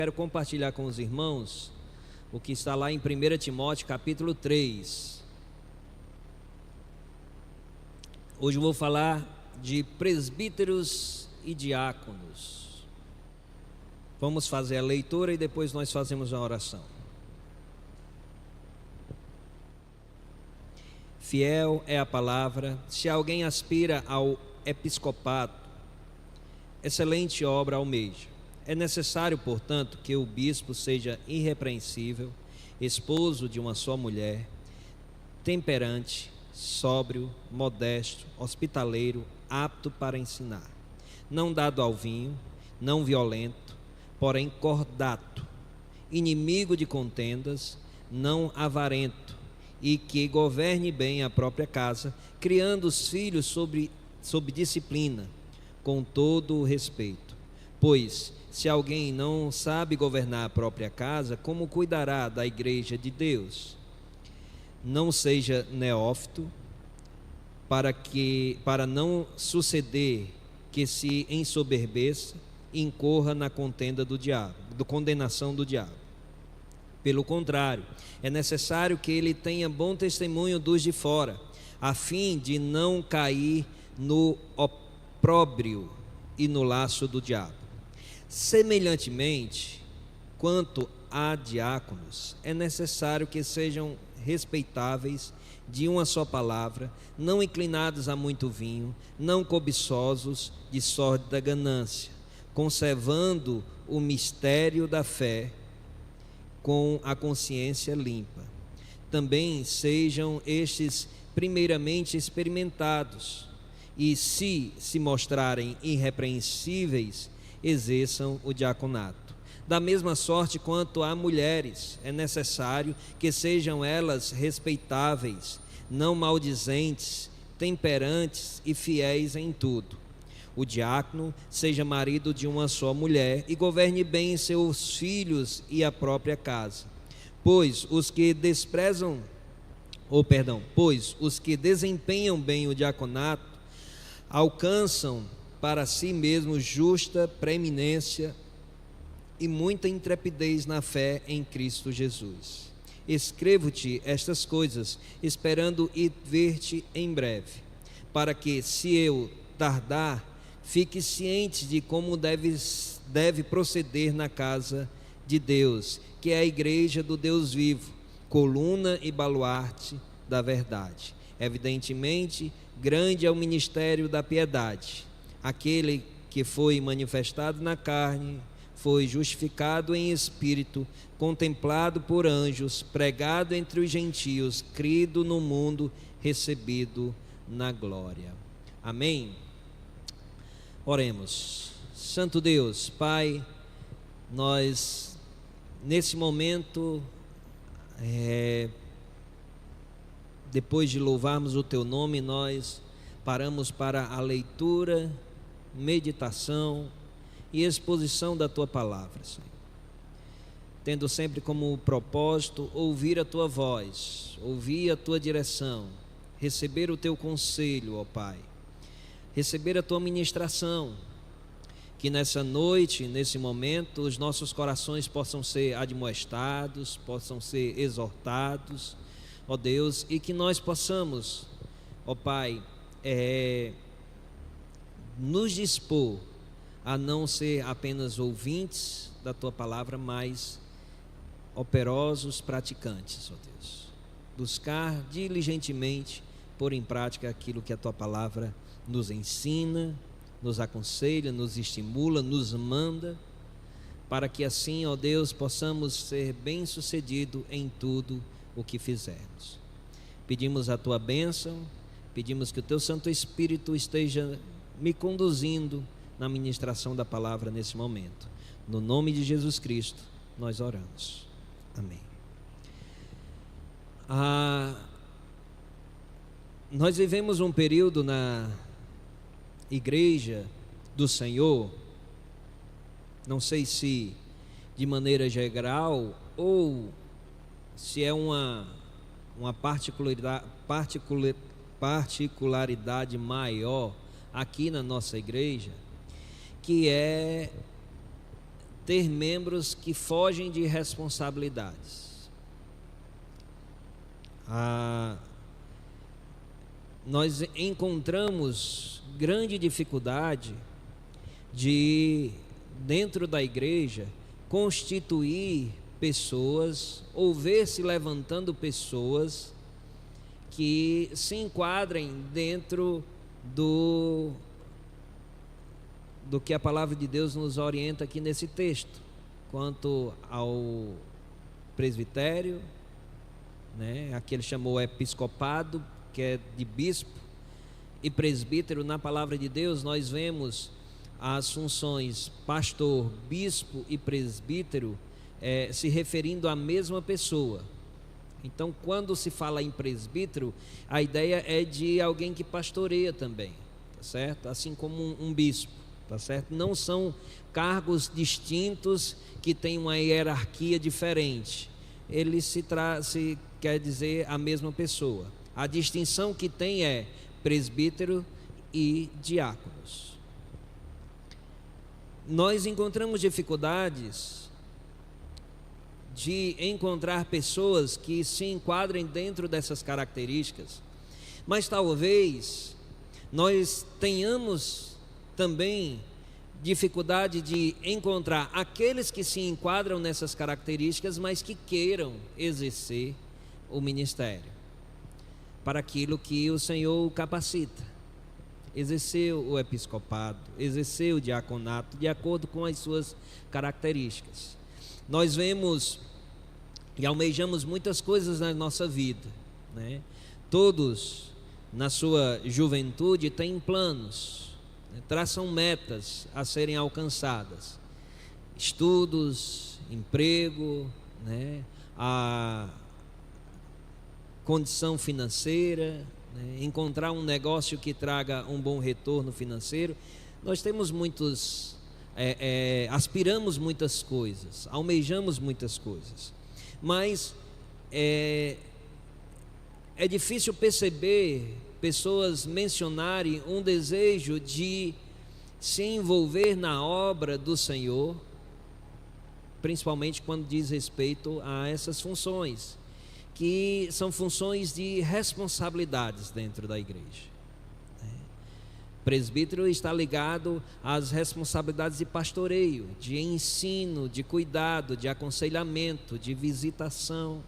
Quero compartilhar com os irmãos o que está lá em 1 Timóteo capítulo 3. Hoje eu vou falar de presbíteros e diáconos. Vamos fazer a leitura e depois nós fazemos a oração. Fiel é a palavra. Se alguém aspira ao episcopato, excelente obra almeja. É necessário, portanto, que o bispo seja irrepreensível, esposo de uma só mulher, temperante, sóbrio, modesto, hospitaleiro, apto para ensinar, não dado ao vinho, não violento, porém cordato, inimigo de contendas, não avarento, e que governe bem a própria casa, criando os filhos sob disciplina, com todo o respeito. Pois, se alguém não sabe governar a própria casa, como cuidará da igreja de Deus? Não seja neófito, para não suceder que se ensoberbeça e incorra na contenda do diabo, condenação do diabo. Pelo contrário, é necessário que ele tenha bom testemunho dos de fora, a fim de não cair no opróbrio e no laço do diabo. Semelhantemente, quanto a diáconos, é necessário que sejam respeitáveis, de uma só palavra, não inclinados a muito vinho, não cobiçosos de sórdida ganância, conservando o mistério da fé com a consciência limpa. Também sejam estes primeiramente experimentados, e se mostrarem irrepreensíveis, exerçam o diaconato. Da mesma sorte quanto a mulheres, é necessário que sejam elas respeitáveis, não maldizentes, temperantes e fiéis em tudo. O diácono seja marido de uma só mulher e governe bem seus filhos e a própria casa. Pois os que desempenham bem o diaconato alcançam para si mesmos justa preeminência e muita intrepidez na fé em Cristo Jesus. Escrevo-te estas coisas, esperando ir ver-te em breve, para que, se eu tardar, fique ciente de como deve proceder na casa de Deus, que é a igreja do Deus vivo, coluna e baluarte da verdade. Evidentemente, grande é o ministério da piedade. Aquele que foi manifestado na carne, foi justificado em espírito, contemplado por anjos, pregado entre os gentios, crido no mundo, recebido na glória. Amém? Oremos. Santo Deus, Pai, nós nesse momento, depois de louvarmos o Teu nome, nós paramos para a leitura, meditação e exposição da Tua palavra, Senhor, tendo sempre como propósito ouvir a Tua voz, ouvir a Tua direção, receber o Teu conselho, ó Pai, receber a Tua ministração, que nessa noite, nesse momento, os nossos corações possam ser admoestados, possam ser exortados, ó Deus, e que nós possamos, ó Pai, nos dispor a não ser apenas ouvintes da Tua palavra, mas operosos praticantes, ó Deus. Buscar diligentemente pôr em prática aquilo que a Tua palavra nos ensina, nos aconselha, nos estimula, nos manda, para que assim, ó Deus, possamos ser bem-sucedidos em tudo o que fizermos. Pedimos a Tua bênção, pedimos que o Teu Santo Espírito esteja me conduzindo na ministração da palavra nesse momento. No nome de Jesus Cristo, nós oramos. Amém. Nós vivemos um período na Igreja do Senhor, não sei se de maneira geral ou se é uma particularidade maior aqui na nossa igreja, que é ter membros que fogem de responsabilidades. Nós encontramos grande dificuldade de, dentro da igreja, constituir pessoas ou ver se levantando pessoas que se enquadrem dentro do que a palavra de Deus nos orienta aqui nesse texto, quanto ao presbitério, né? Aqui ele chamou episcopado, que é de bispo, e presbítero. Na palavra de Deus nós vemos as funções pastor, bispo e presbítero se referindo à mesma pessoa. Então, quando se fala em presbítero, a ideia é de alguém que pastoreia também, tá certo? Assim como um bispo, tá certo? Não são cargos distintos que têm uma hierarquia diferente. Ele se quer dizer a mesma pessoa. A distinção que tem é presbítero e diáconos. Nós encontramos dificuldades de encontrar pessoas que se enquadrem dentro dessas características, mas talvez nós tenhamos também dificuldade de encontrar aqueles que se enquadram nessas características, mas que queiram exercer o ministério para aquilo que o Senhor o capacita, exercer o episcopado, exercer o diaconato de acordo com as suas características. Nós vemos e almejamos muitas coisas na nossa vida, né? Todos na sua juventude têm planos, né? Traçam metas a serem alcançadas, estudos, emprego, né? A condição financeira, né? Encontrar um negócio que traga um bom retorno financeiro. Nós temos muitos aspiramos muitas coisas, almejamos muitas coisas, mas é difícil perceber pessoas mencionarem um desejo de se envolver na obra do Senhor, principalmente quando diz respeito a essas funções, que são funções de responsabilidades dentro da igreja. Presbítero está ligado às responsabilidades de pastoreio, de ensino, de cuidado, de aconselhamento, de visitação.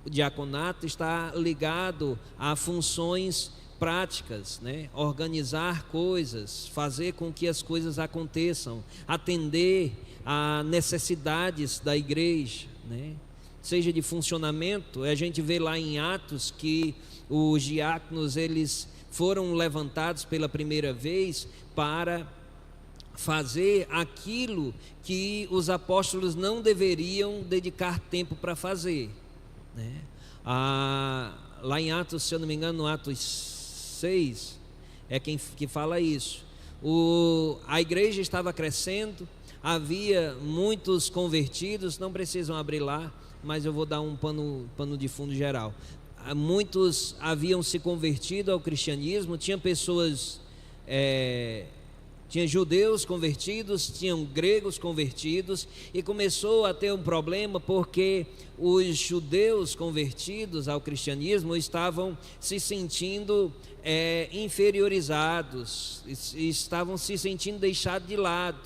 O diaconato está ligado a funções práticas, né? Organizar coisas, fazer com que as coisas aconteçam, atender a necessidades da igreja, né? Seja de funcionamento. A gente vê lá em Atos que os diáconos, eles foram levantados pela primeira vez para fazer aquilo que os apóstolos não deveriam dedicar tempo para fazer, né? Lá em Atos, se eu não me engano, no Atos 6, é quem que fala isso. A igreja estava crescendo, havia muitos convertidos, não precisam abrir lá, mas eu vou dar um pano de fundo geral. Muitos haviam se convertido ao cristianismo, tinha pessoas, tinha judeus convertidos, tinham gregos convertidos, e começou a ter um problema porque os judeus convertidos ao cristianismo estavam se sentindo inferiorizados, estavam se sentindo deixados de lado,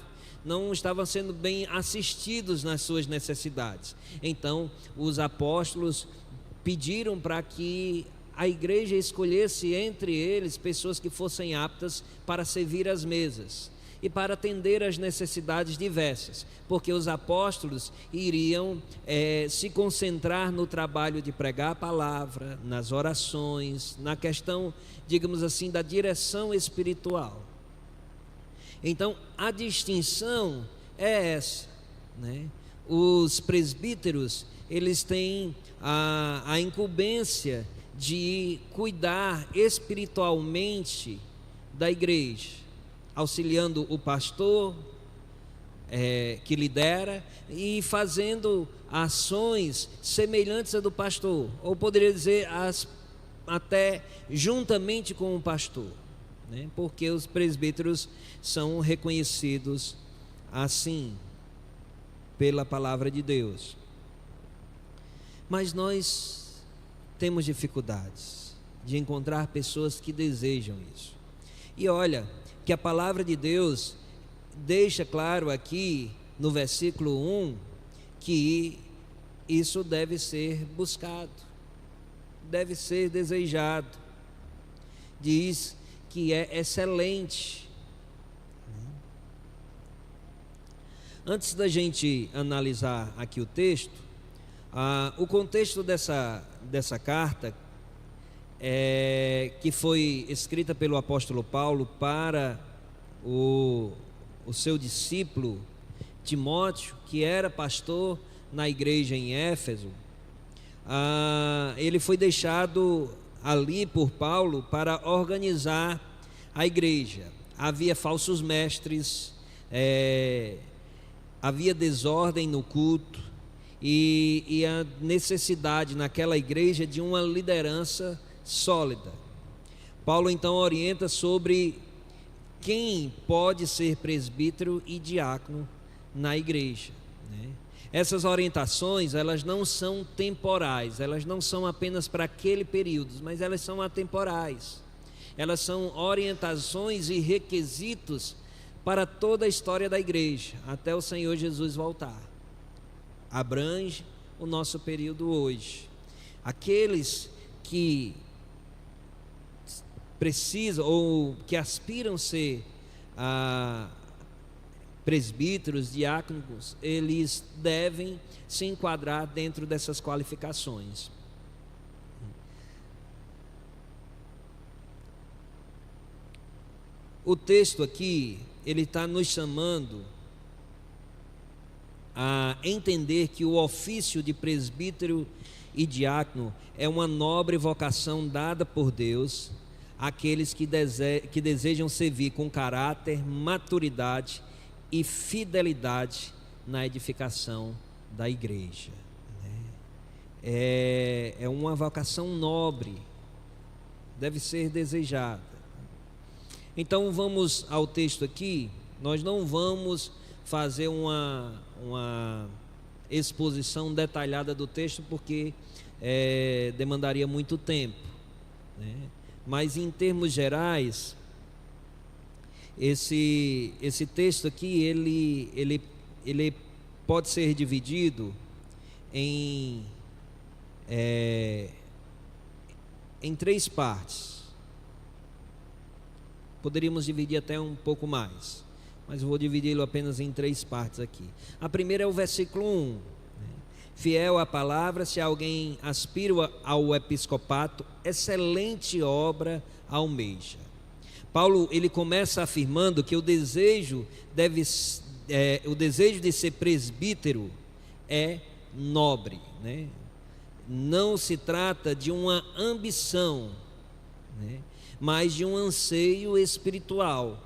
não estavam sendo bem assistidos nas suas necessidades. Então os apóstolos pediram para que a igreja escolhesse entre eles pessoas que fossem aptas para servir as mesas e para atender às necessidades diversas, porque os apóstolos iriam se concentrar no trabalho de pregar a palavra, nas orações, na questão, digamos assim, da direção espiritual. Então a distinção é essa, né? Os presbíteros, eles têm a incumbência de cuidar espiritualmente da igreja, auxiliando o pastor que lidera e fazendo ações semelhantes à do pastor, ou poderia dizer até juntamente com o pastor, né? Porque os presbíteros são reconhecidos assim pela palavra de Deus. Mas nós temos dificuldades de encontrar pessoas que desejam isso. E olha, que a palavra de Deus deixa claro aqui no versículo 1 que isso deve ser buscado, deve ser desejado. Diz que é excelente. Antes da gente analisar aqui o texto, o contexto dessa carta, que foi escrita pelo apóstolo Paulo para o seu discípulo Timóteo, que era pastor na igreja em Éfeso, ele foi deixado ali por Paulo para organizar a igreja. Havia falsos mestres, havia desordem no culto e a necessidade naquela igreja de uma liderança sólida. Paulo então orienta sobre quem pode ser presbítero e diácono na igreja, né? Essas orientações, elas não são temporais, elas não são apenas para aquele período, mas elas são atemporais. Elas são orientações e requisitos para toda a história da igreja, até o Senhor Jesus voltar. Abrange o nosso período hoje. Aqueles que precisam ou que aspiram ser presbíteros, diáconos, eles devem se enquadrar dentro dessas qualificações. O texto aqui, ele está nos chamando a entender que o ofício de presbítero e diácono é uma nobre vocação dada por Deus àqueles que desejam servir com caráter, maturidade e fidelidade na edificação da igreja. É uma vocação nobre, deve ser desejada. Então vamos ao texto aqui. Nós não vamos fazer uma exposição detalhada do texto, porque demandaria muito tempo, né? Mas em termos gerais, esse texto aqui, ele pode ser dividido em 3 partes. Poderíamos dividir até um pouco mais, mas eu vou dividi-lo apenas em 3 partes aqui. A primeira é o versículo 1, né? Fiel à palavra, se alguém aspira ao episcopato, excelente obra almeja. Paulo, ele começa afirmando que o desejo de ser presbítero é nobre, né? Não se trata de uma ambição, né? Mas de um anseio espiritual.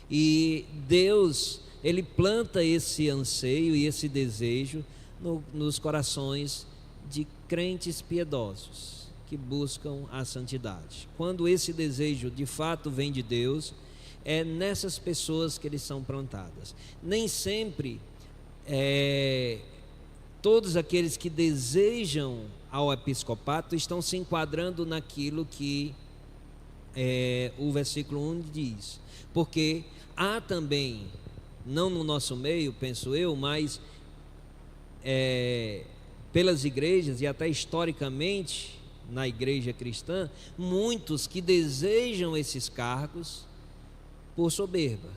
E Deus, ele planta esse anseio e esse desejo nos corações de crentes piedosos que buscam a santidade. Quando esse desejo de fato vem de Deus, é nessas pessoas que eles são plantadas. Nem sempre todos aqueles que desejam ao episcopato estão se enquadrando naquilo que o versículo 1 diz, porque há também, não no nosso meio, penso eu, mas pelas igrejas e até historicamente na igreja cristã, muitos que desejam esses cargos por soberba,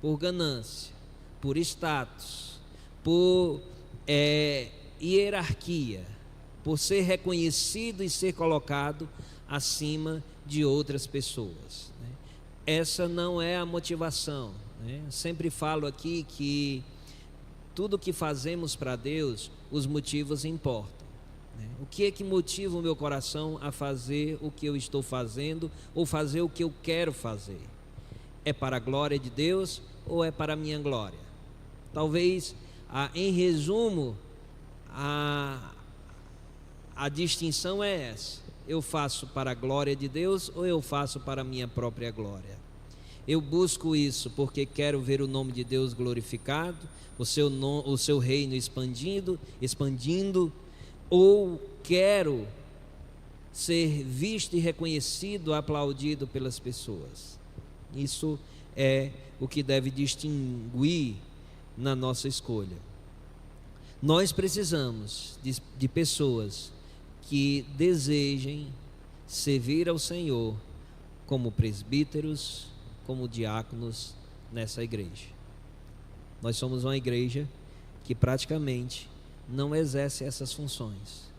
por ganância, por status, por hierarquia, por ser reconhecido e ser colocado acima de outras pessoas, né? Essa não é a motivação, né? Eu sempre falo aqui que tudo que fazemos para Deus, os motivos importam, né? O que é que motiva o meu coração a fazer o que eu estou fazendo ou fazer o que eu quero fazer? É para a glória de Deus ou é para a minha glória? Talvez, em resumo, a distinção é essa: eu faço para a glória de Deus ou eu faço para a minha própria glória? Eu busco isso porque quero ver o nome de Deus glorificado, o seu reino expandindo, ou quero ser visto e reconhecido, aplaudido pelas pessoas. Isso é o que deve distinguir na nossa escolha. Nós precisamos de pessoas que desejem servir ao Senhor como presbíteros, como diáconos nessa igreja. Nós somos uma igreja que praticamente não exerce essas funções.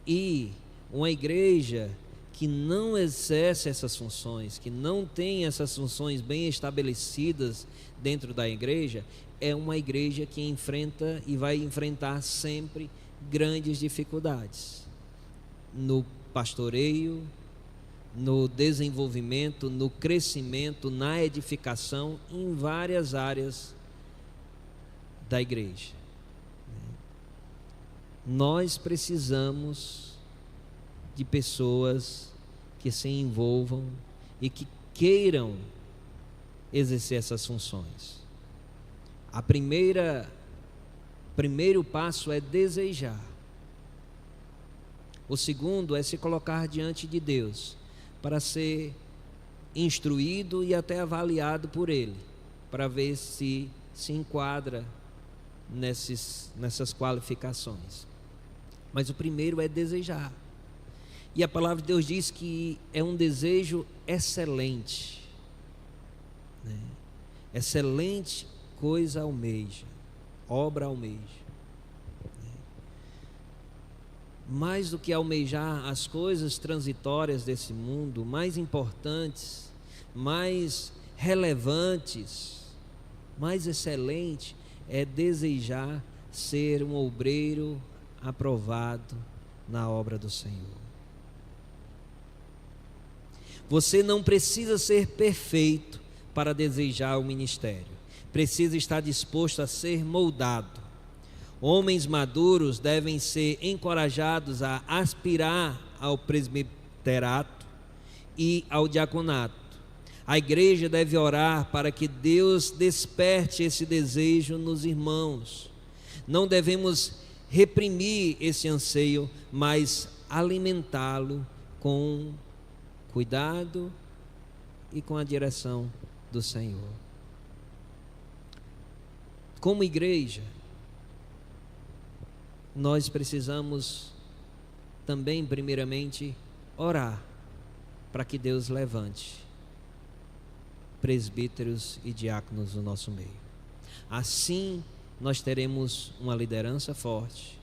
E uma igreja que não exerce essas funções, que não tem essas funções bem estabelecidas dentro da igreja, é uma igreja que enfrenta e vai enfrentar sempre grandes dificuldades no pastoreio, no desenvolvimento, no crescimento, na edificação, em várias áreas da igreja. Nós precisamos de pessoas que se envolvam e que queiram exercer essas funções. Primeiro passo é desejar. O segundo é se colocar diante de Deus para ser instruído e até avaliado por Ele, para ver se enquadra nessas qualificações. Mas o primeiro é desejar. E a palavra de Deus diz que é um desejo excelente, né? Excelente coisa almeja, obra almeja. Mais do que almejar as coisas transitórias desse mundo, mais importantes, mais relevantes, mais excelente, é desejar ser um obreiro aprovado na obra do Senhor. Você não precisa ser perfeito para desejar o ministério. Precisa estar disposto a ser moldado. Homens maduros devem ser encorajados a aspirar ao presbiterato e ao diaconato. A igreja deve orar para que Deus desperte esse desejo nos irmãos. Não devemos reprimir esse anseio, mas alimentá-lo com cuidado e com a direção do Senhor. Como igreja, nós precisamos também, primeiramente, orar para que Deus levante presbíteros e diáconos no nosso meio. Assim, nós teremos uma liderança forte.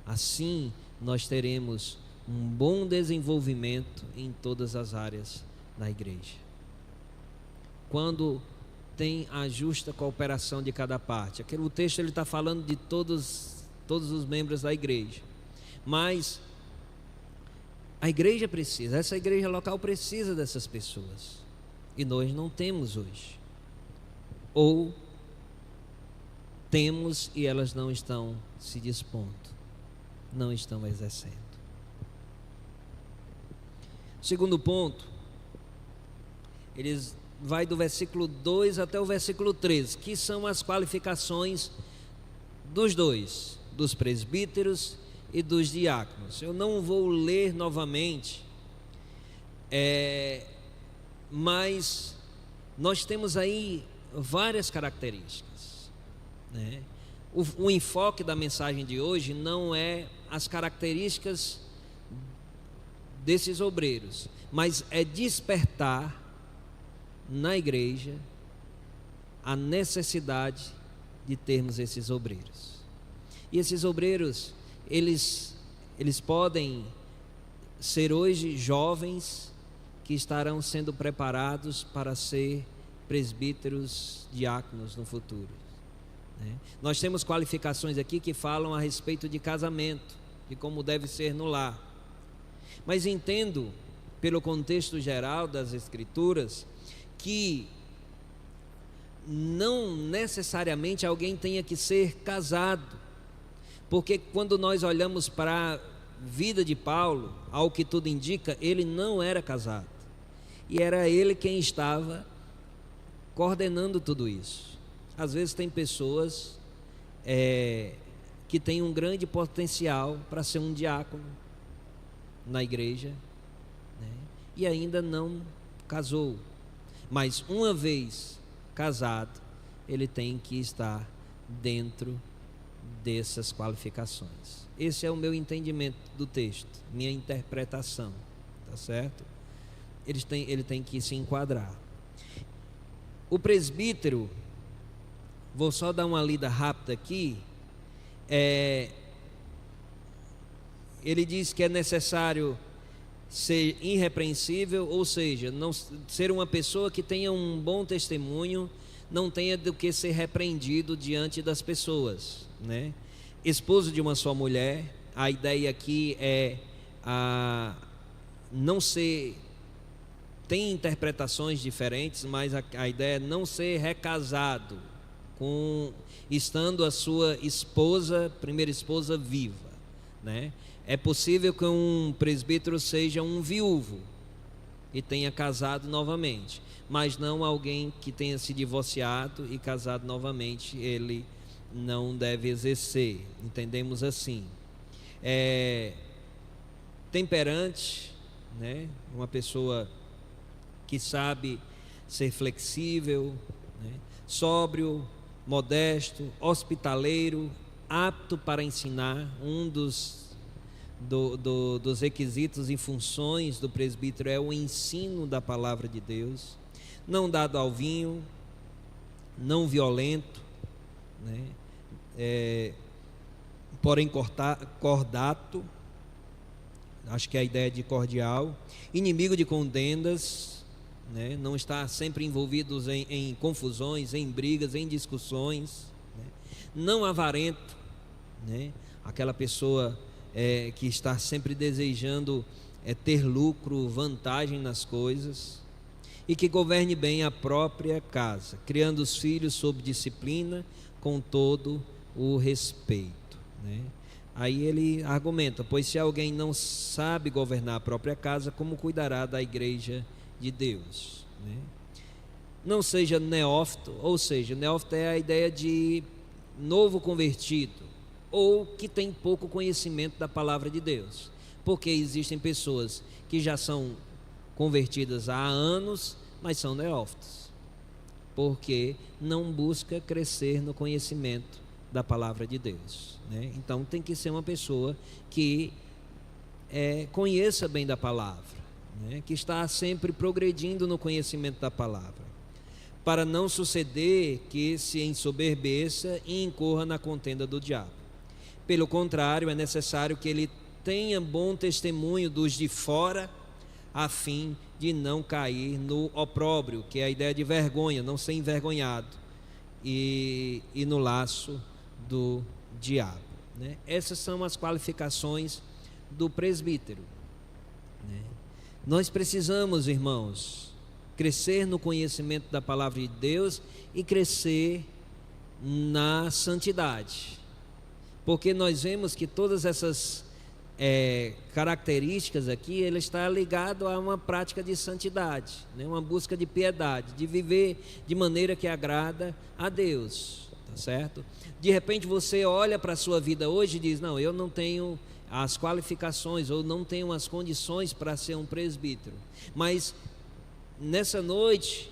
Assim, nós teremos um bom desenvolvimento em todas as áreas da igreja. Quando tem a justa cooperação de cada parte. O texto ele está falando de todos os membros da igreja. Mas a igreja precisa, essa igreja local precisa dessas pessoas. E nós não temos hoje. Ou temos e elas não estão se dispondo, não estão exercendo. Segundo ponto, eles vai do versículo 2 até o versículo 13, que são as qualificações dos dois, dos presbíteros e dos diáconos. Eu não vou ler novamente, mas nós temos aí várias características, né? O enfoque da mensagem de hoje não é as características desses obreiros, mas é despertar na igreja a necessidade de termos esses obreiros. E esses obreiros, eles podem ser hoje jovens que estarão sendo preparados para ser presbíteros, diáconos no futuro, né? Nós temos qualificações aqui que falam a respeito de casamento, de como deve ser no lar. Mas entendo, pelo contexto geral das Escrituras, que não necessariamente alguém tenha que ser casado, porque quando nós olhamos para a vida de Paulo, ao que tudo indica, ele não era casado, e era ele quem estava coordenando tudo isso. Às vezes tem pessoas que têm um grande potencial para ser um diácono na igreja, né? E ainda não casou, mas uma vez casado, ele tem que estar dentro dessas qualificações. Esse é o meu entendimento do texto, minha interpretação, tá certo? Ele tem que se enquadrar. O presbítero, vou só dar uma lida rápida aqui. Ele diz que é necessário ser irrepreensível, ou seja, não ser uma pessoa que tenha um bom testemunho, não tenha do que ser repreendido diante das pessoas, né? Esposo de uma só mulher, a ideia aqui é não ser, tem interpretações diferentes, mas a ideia é não ser recasado, estando a sua esposa, primeira esposa, viva, né? É possível que um presbítero seja um viúvo e tenha casado novamente, mas não alguém que tenha se divorciado e casado novamente, ele não deve exercer, entendemos assim. Temperante, né? Uma pessoa que sabe ser flexível, né? Sóbrio, modesto, hospitaleiro, apto para ensinar. Um dos requisitos e funções do presbítero é o ensino da palavra de Deus. Não dado ao vinho, não violento, né? Porém cordato, acho que é a ideia de cordial, inimigo de contendas, né? Não está sempre envolvidos em confusões, em brigas, em discussões, né? Não avarento, né? Aquela pessoa que está sempre desejando ter lucro, vantagem nas coisas, e que governe bem a própria casa, criando os filhos sob disciplina, com todo o respeito, né? Aí ele argumenta: pois se alguém não sabe governar a própria casa, como cuidará da igreja de Deus, né? Não seja neófito, ou seja, neófito é a ideia de novo convertido, ou que tem pouco conhecimento da palavra de Deus, porque existem pessoas que já são convertidas há anos, mas são neófitos, porque não busca crescer no conhecimento da palavra de Deus, né? Então tem que ser uma pessoa que conheça bem da palavra, né? Que está sempre progredindo no conhecimento da palavra, para não suceder que se ensoberbeça e incorra na contenda do diabo. Pelo contrário, é necessário que ele tenha bom testemunho dos de fora, a fim de não cair no opróbrio, que é a ideia de vergonha, não ser envergonhado, e no laço do diabo, né? Essas são as qualificações do presbítero, né? Nós precisamos, irmãos, crescer no conhecimento da palavra de Deus e crescer na santidade, porque nós vemos que todas essas características aqui, ele está ligado a uma prática de santidade, né? Uma busca de piedade, de viver de maneira que agrada a Deus, tá certo? De repente você olha para a sua vida hoje e diz: não, eu não tenho as qualificações, ou não tenho as condições para ser um presbítero. Mas nessa noite,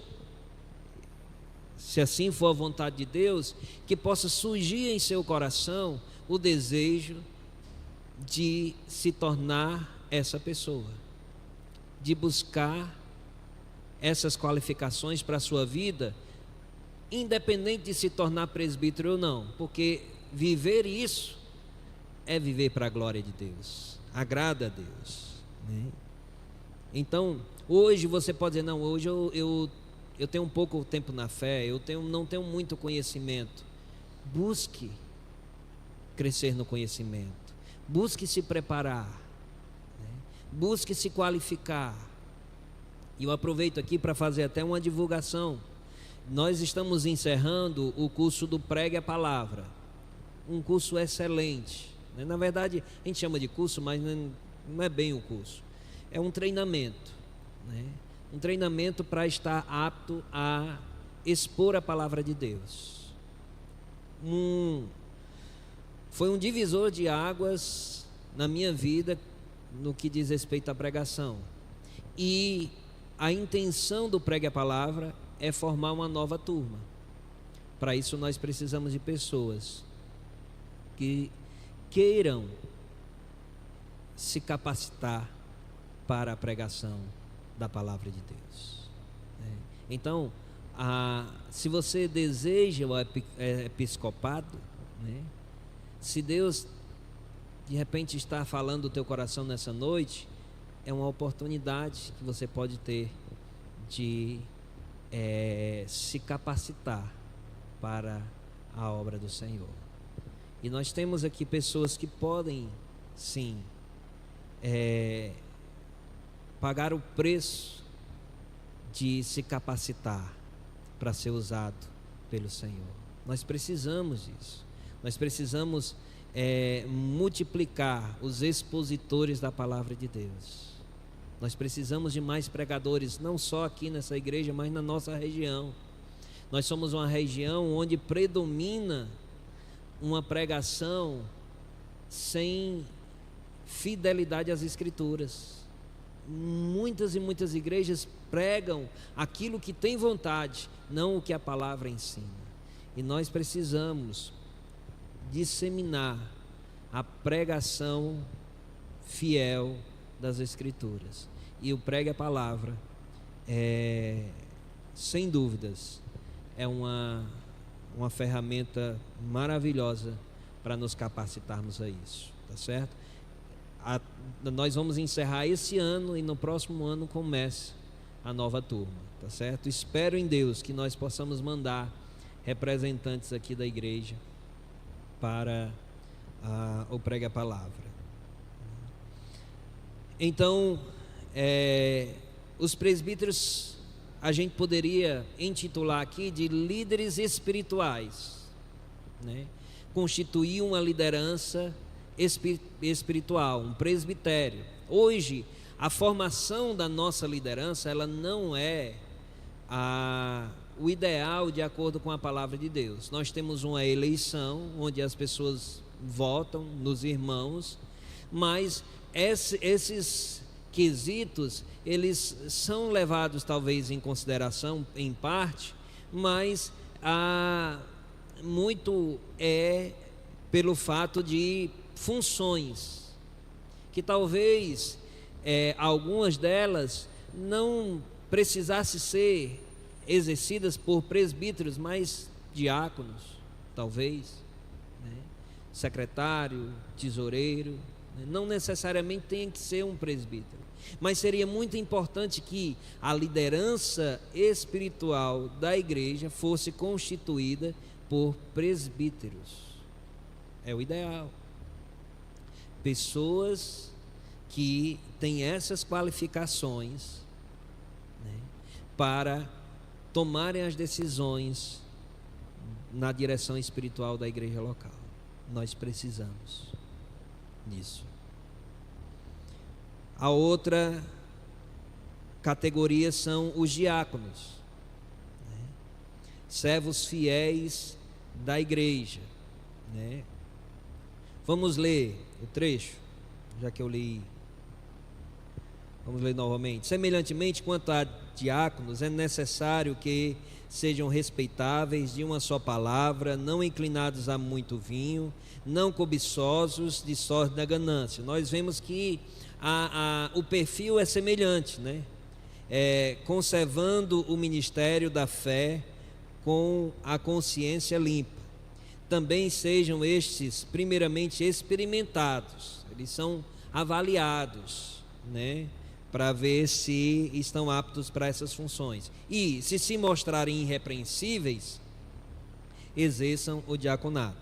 se assim for a vontade de Deus, que possa surgir em seu coração o desejo de se tornar essa pessoa, de buscar essas qualificações para a sua vida, independente de se tornar presbítero ou não, porque viver isso é viver para a glória de Deus, agrada a Deus, né? Então, hoje você pode dizer: não, hoje eu tenho um pouco tempo na fé, não tenho muito conhecimento. Busque crescer no conhecimento, busque se preparar, né? Busque se qualificar. E eu aproveito aqui para fazer até uma divulgação. Nós estamos encerrando o curso do Pregue a Palavra, um curso excelente, né? Na verdade a gente chama de curso, mas não é bem um curso, é um treinamento, né? Um treinamento para estar apto a expor a palavra de Deus. Foi um divisor de águas na minha vida no que diz respeito à pregação. E a intenção do Pregue a Palavra é formar uma nova turma. Para isso nós precisamos de pessoas que queiram se capacitar para a pregação da palavra de Deus. Então, se você deseja o episcopado, se Deus de repente está falando do teu coração nessa noite, é uma oportunidade que você pode ter de se capacitar para a obra do Senhor. E nós temos aqui pessoas que podem sim pagar o preço de se capacitar para ser usado pelo Senhor. Nós precisamos disso. Nós precisamos multiplicar os expositores da palavra de Deus. Nós precisamos de mais pregadores, não só aqui nessa igreja, mas na nossa região. Nós somos uma região onde predomina uma pregação sem fidelidade às Escrituras. Muitas e muitas igrejas pregam aquilo que tem vontade, não o que a palavra ensina. E nós precisamos disseminar a pregação fiel das Escrituras. E o Pregue a Palavra, sem dúvidas, é uma ferramenta maravilhosa para nos capacitarmos a isso, tá certo? Nós vamos encerrar esse ano e no próximo ano começa a nova turma, tá certo? Espero em Deus que nós possamos mandar representantes aqui da igreja para o Pregue a Palavra. Então, os presbíteros a gente poderia intitular aqui de líderes espirituais, constituir uma liderança espiritual, um presbitério. Hoje, a formação da nossa liderança, ela não é o ideal de acordo com a palavra de Deus. Nós temos uma eleição onde as pessoas votam nos irmãos, mas esses quesitos, eles são levados talvez em consideração em parte, mas muito pelo fato de funções, que talvez algumas delas não precisassem ser exercidas por presbíteros, mas diáconos, talvez, secretário, tesoureiro, não necessariamente tem que ser um presbítero, mas seria muito importante que a liderança espiritual da igreja fosse constituída por presbíteros. É o ideal. Pessoas que têm essas qualificações, para tomarem as decisões na direção espiritual da igreja local. Nós precisamos nisso. A outra categoria são os diáconos, servos fiéis da igreja, Vamos ler o trecho, já que eu li. Vamos ler novamente. Semelhantemente, quanto a diáconos, é necessário que sejam respeitáveis de uma só palavra, não inclinados a muito vinho, não cobiçosos de sorte da ganância. Nós vemos que o perfil é semelhante, conservando o ministério da fé com a consciência limpa. Também sejam estes primeiramente experimentados, eles são avaliados, para ver se estão aptos para essas funções. E se mostrarem irrepreensíveis, exerçam o diaconato.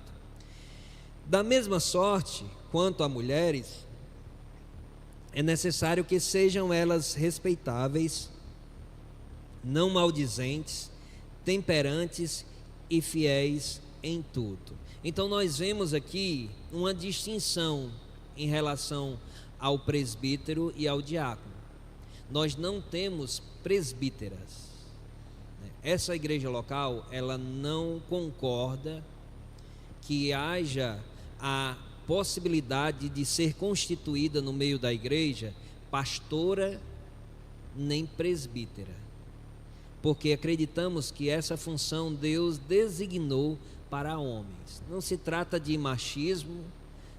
Da mesma sorte, quanto a mulheres, é necessário que sejam elas respeitáveis, não maldizentes, temperantes e fiéis em tudo. Então nós vemos aqui uma distinção em relação ao presbítero e ao diácono. Nós não temos presbíteras, essa igreja local, ela não concorda que haja a possibilidade de ser constituída no meio da igreja pastora nem presbítera, porque acreditamos que essa função Deus designou para homens. Não se trata de machismo,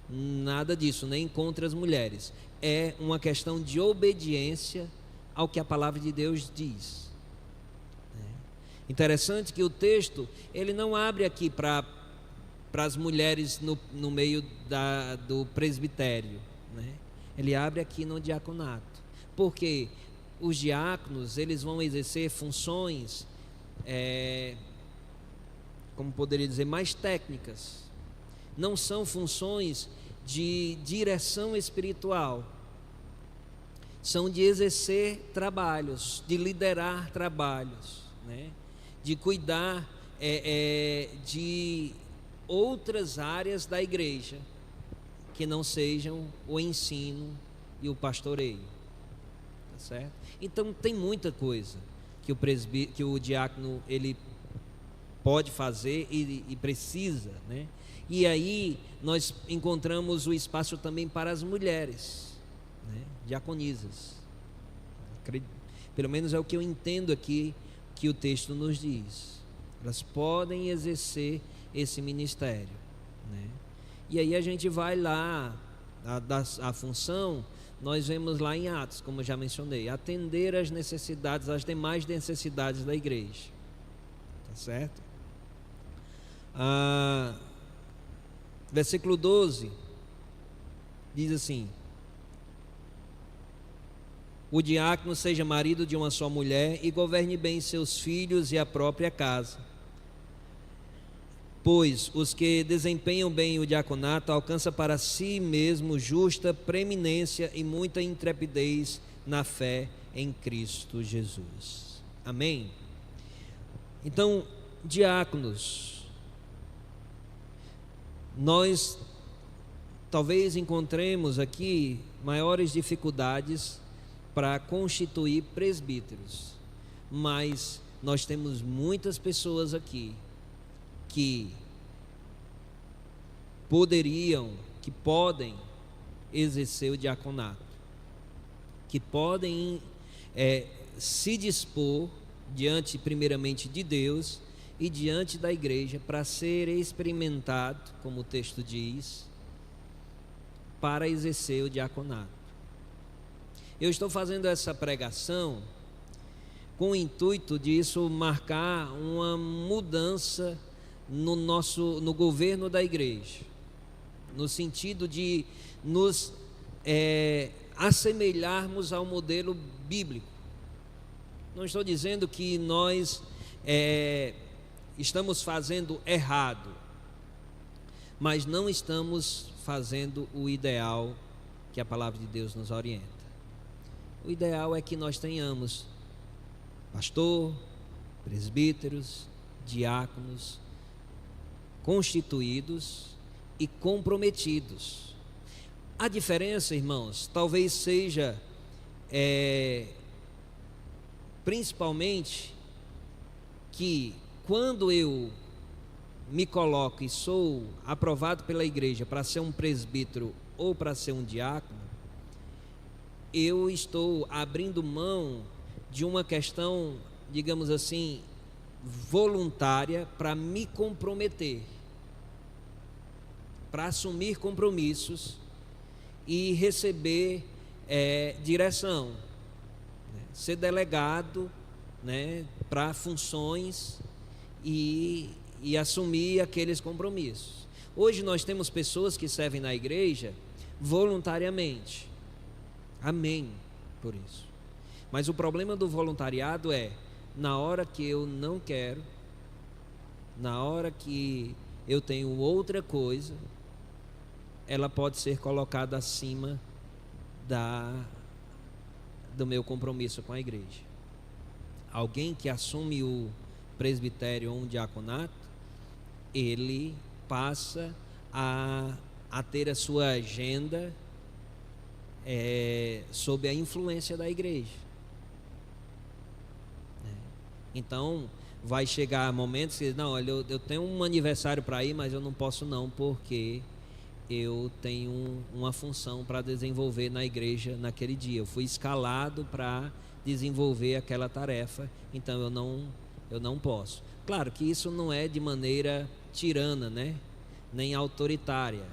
nada disso, nem contra as mulheres. É uma questão de obediência ao que a palavra de Deus diz. Interessante que o texto, ele não abre aqui para as mulheres no meio do presbitério, né? Ele abre aqui no diaconato, porque os diáconos, eles vão exercer funções, como poderia dizer, mais técnicas. Não são funções de direção espiritual, são de exercer trabalhos, de liderar trabalhos, né? De cuidar de outras áreas da igreja que não sejam o ensino e o pastoreio, tá certo? Então tem muita coisa que o diácono ele pode fazer e precisa, né? E aí nós encontramos o espaço também para as mulheres, né? Diaconisas. Pelo menos é o que eu entendo aqui que o texto nos diz. Elas podem exercer esse ministério, né? E aí a gente vai lá, a função, nós vemos lá em Atos, como eu já mencionei, atender às necessidades, às demais necessidades da igreja, tá certo? Versículo 12 diz assim: o diácono seja marido de uma só mulher e governe bem seus filhos e a própria casa, pois os que desempenham bem o diaconato alcançam para si mesmo justa preeminência e muita intrepidez na fé em Cristo Jesus. Amém? Então, diáconos, nós talvez encontremos aqui maiores dificuldades para constituir presbíteros, mas nós temos muitas pessoas aqui que podem exercer o diaconato, que podem se dispor diante primeiramente de Deus e diante da igreja para ser experimentado, como o texto diz, para exercer o diaconato. Eu estou fazendo essa pregação com o intuito de isso marcar uma mudança no governo da igreja, no sentido de nos assemelharmos ao modelo bíblico. Não estou dizendo que nós estamos fazendo errado, mas não estamos fazendo o ideal que a palavra de Deus nos orienta. O ideal é que nós tenhamos pastor, presbíteros, diáconos constituídos e comprometidos. A diferença, irmãos, talvez seja principalmente que quando eu me coloco e sou aprovado pela igreja para ser um presbítero ou para ser um diácono, eu estou abrindo mão de uma questão, digamos assim, voluntária para me comprometer, para assumir compromissos e receber direção, né? Ser delegado, né, para funções e assumir aqueles compromissos. Hoje nós temos pessoas que servem na igreja voluntariamente. Amém por isso. Mas o problema do voluntariado é, na hora que eu não quero, na hora que eu tenho outra coisa, ela pode ser colocada acima do meu compromisso com a igreja. Alguém que assume o presbitério ou um diaconato, ele passa a ter a sua agenda sob a influência da igreja. Então, vai chegar momentos que, não, olha, eu tenho um aniversário para ir, mas eu não posso não, porque eu tenho uma função para desenvolver na igreja naquele dia. Eu fui escalado para desenvolver aquela tarefa, então eu não posso. Claro que isso não é de maneira tirana, né? Nem autoritária.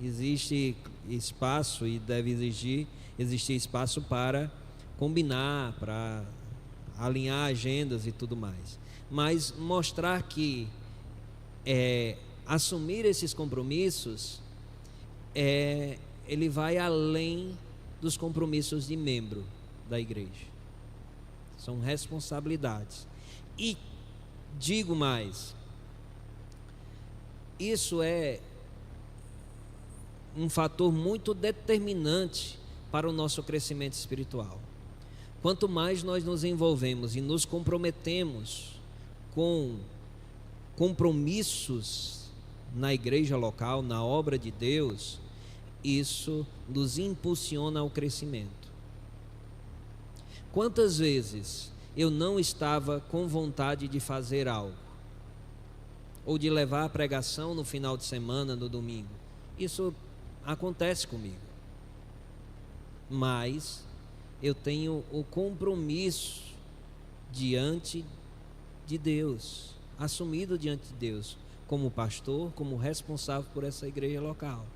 Existe espaço e deve existir espaço para combinar, para alinhar agendas e tudo mais. Mas mostrar que assumir esses compromissos, ele vai além dos compromissos de membro da igreja. São responsabilidades. E digo mais, isso é um fator muito determinante para o nosso crescimento espiritual. Quanto mais nós nos envolvemos e nos comprometemos com compromissos na igreja local, na obra de Deus, isso nos impulsiona ao crescimento. Quantas vezes eu não estava com vontade de fazer algo, ou de levar a pregação no final de semana, no domingo? Isso acontece comigo, mas eu tenho o compromisso diante de Deus, assumido diante de Deus, como pastor, como responsável por essa igreja local.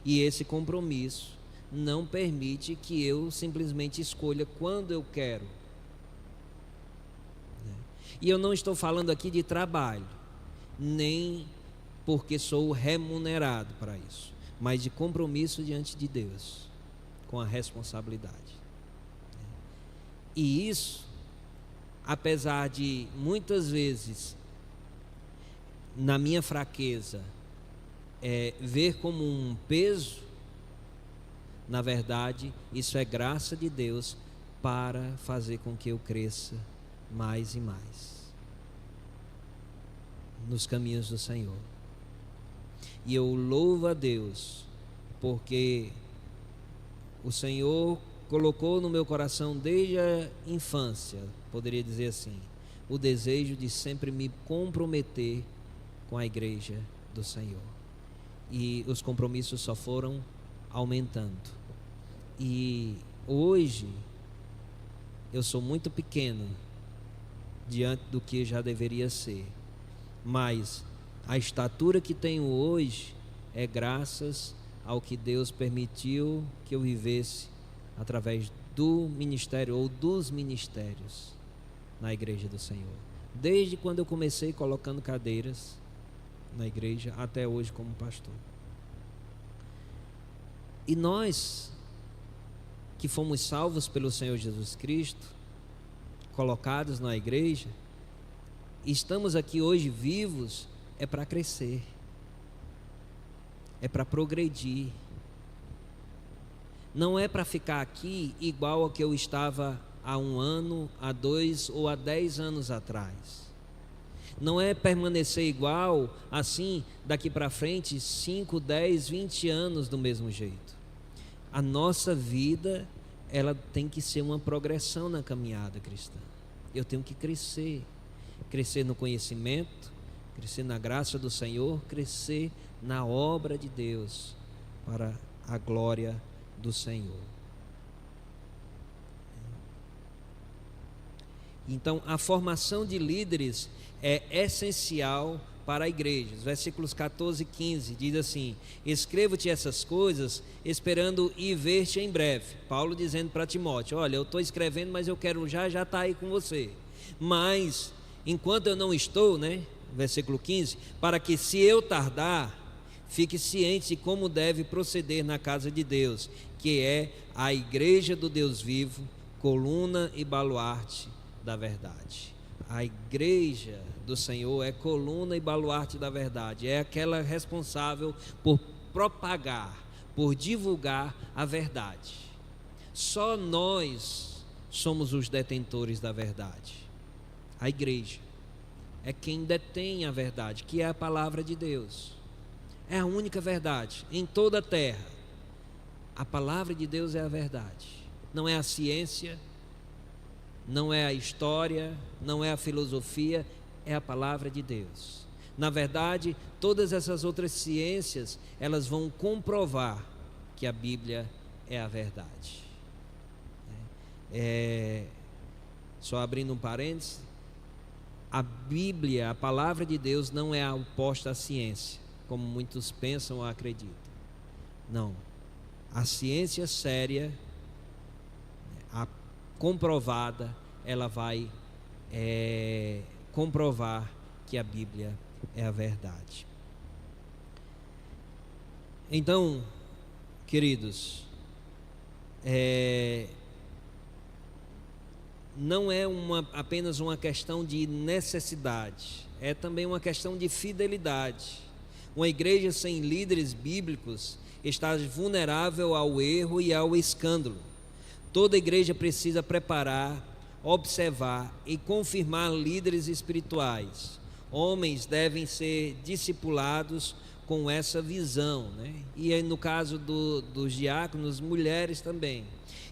E esse compromisso não permite que eu simplesmente escolha quando eu quero. E eu não estou falando aqui de trabalho, nem porque sou remunerado para isso, mas de compromisso diante de Deus, com a responsabilidade. E isso, apesar de muitas vezes, na minha fraqueza, ver como um peso, na verdade, isso é graça de Deus para fazer com que eu cresça mais e mais nos caminhos do Senhor. E eu louvo a Deus, porque o Senhor colocou no meu coração desde a infância, poderia dizer assim, o desejo de sempre me comprometer com a igreja do Senhor. E os compromissos só foram aumentando. E hoje eu sou muito pequeno diante do que já deveria ser, mas a estatura que tenho hoje é graças ao que Deus permitiu que eu vivesse através do ministério ou dos ministérios na igreja do Senhor. Desde quando eu comecei colocando cadeiras na igreja até hoje como pastor. E nós que fomos salvos pelo Senhor Jesus Cristo, colocados na igreja, estamos aqui hoje vivos, é para crescer, é para progredir. Não é para ficar aqui igual ao que eu estava há 1 ano, há 2 ou há 10 anos atrás. Não é permanecer igual assim daqui para frente 5, 10, 20 anos do mesmo jeito. A nossa vida, ela tem que ser uma progressão na caminhada cristã. Eu tenho que crescer no conhecimento, crescer na graça do Senhor, crescer na obra de Deus para a glória do Senhor. Então, a formação de líderes é essencial para a igreja. Os versículos 14 e 15 diz assim: escrevo-te essas coisas esperando ir ver-te em breve. Paulo dizendo para Timóteo: olha, eu estou escrevendo, mas eu quero já estar aí com você. Mas, enquanto eu não estou, versículo 15, para que se eu tardar, fique ciente de como deve proceder na casa de Deus, que é a igreja do Deus vivo, coluna e baluarte da verdade. A igreja do Senhor é coluna e baluarte da verdade, é aquela responsável por propagar, por divulgar a verdade. Só nós somos os detentores da verdade. A igreja é quem detém a verdade, que é a palavra de Deus. É a única verdade em toda a terra. A palavra de Deus é a verdade. Não é a ciência, não é a história, não é a filosofia, é a palavra de Deus. Na verdade, todas essas outras ciências, elas vão comprovar que a Bíblia é a verdade. Só abrindo um parênteses, a Bíblia, a palavra de Deus, não é oposta à ciência, como muitos pensam ou acreditam. Não. A ciência séria, a comprovada, ela vai comprovar que a Bíblia é a verdade. Então, queridos, não é apenas uma questão de necessidade, é também uma questão de fidelidade. Uma igreja sem líderes bíblicos está vulnerável ao erro e ao escândalo. Toda igreja precisa preparar, observar e confirmar líderes espirituais. Homens devem ser discipulados com essa visão, né? E no caso dos diáconos, mulheres também.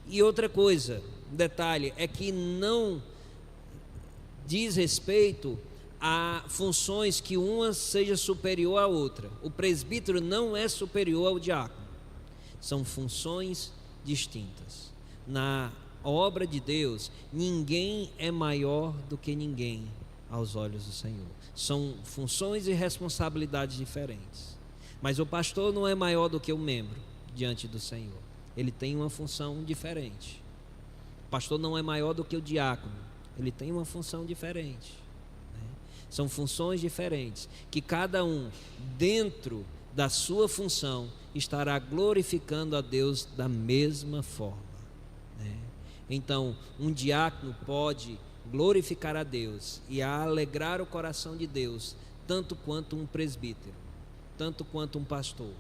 E outra coisa, um detalhe, é que não diz respeito a funções que uma seja superior à outra. O presbítero não é superior ao diácono. São funções distintas. Na obra de Deus, ninguém é maior do que ninguém aos olhos do Senhor. São funções e responsabilidades diferentes. Mas o pastor não é maior do que o membro diante do Senhor. Ele tem uma função diferente. O pastor não é maior do que o diácono. Ele tem uma função diferente. São funções diferentes, que cada um, dentro da sua função, estará glorificando a Deus da mesma forma. Então, um diácono pode glorificar a Deus e alegrar o coração de Deus, tanto quanto um presbítero, tanto quanto um pastor.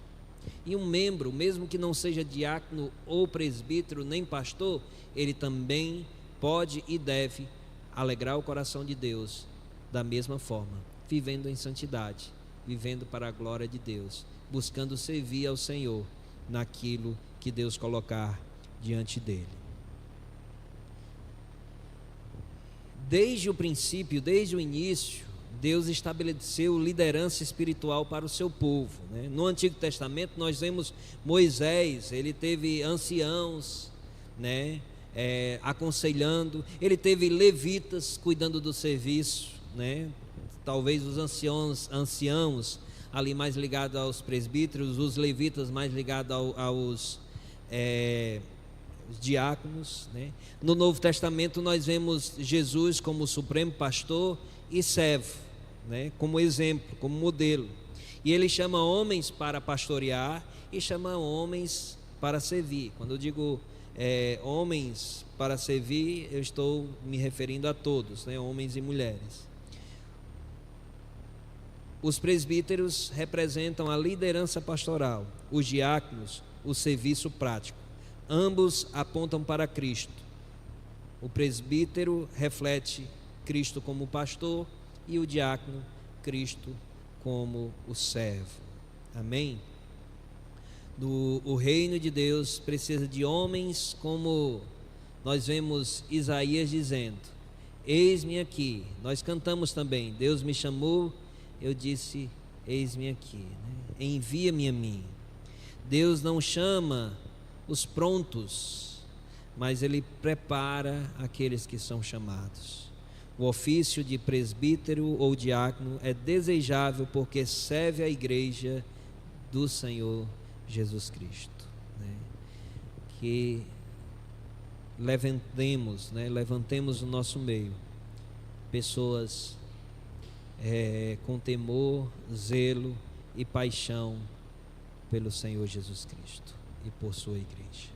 E um membro, mesmo que não seja diácono ou presbítero, nem pastor, ele também pode e deve alegrar o coração de Deus da mesma forma, vivendo em santidade, vivendo para a glória de Deus, buscando servir ao Senhor naquilo que Deus colocar diante dele. Desde o princípio, desde o início, Deus estabeleceu liderança espiritual para o seu povo, né? No Antigo Testamento nós vemos Moisés, ele teve anciãos, né? Aconselhando, ele teve levitas cuidando do serviço, né? Talvez os anciãos ali mais ligados aos presbíteros, os levitas mais ligados aos diáconos, né? No Novo Testamento nós vemos Jesus como supremo pastor e servo, né? Como exemplo, como modelo, e ele chama homens para pastorear e chama homens para servir. Quando eu digo homens para servir, eu estou me referindo a todos, né? Homens e mulheres. Os presbíteros representam a liderança pastoral, os diáconos, o serviço prático. Ambos apontam para Cristo. O presbítero reflete Cristo como pastor e o diácono, Cristo como o servo. Amém? O reino de Deus precisa de homens como nós vemos Isaías dizendo: eis-me aqui. Nós cantamos também: Deus me chamou, eu disse: eis-me aqui, né? Envia-me a mim. Deus não chama os prontos, mas Ele prepara aqueles que são chamados. O ofício de presbítero ou diácono é desejável porque serve a igreja do Senhor Jesus Cristo, né? Que levantemos no nosso meio pessoas com temor, zelo e paixão pelo Senhor Jesus Cristo e por sua igreja.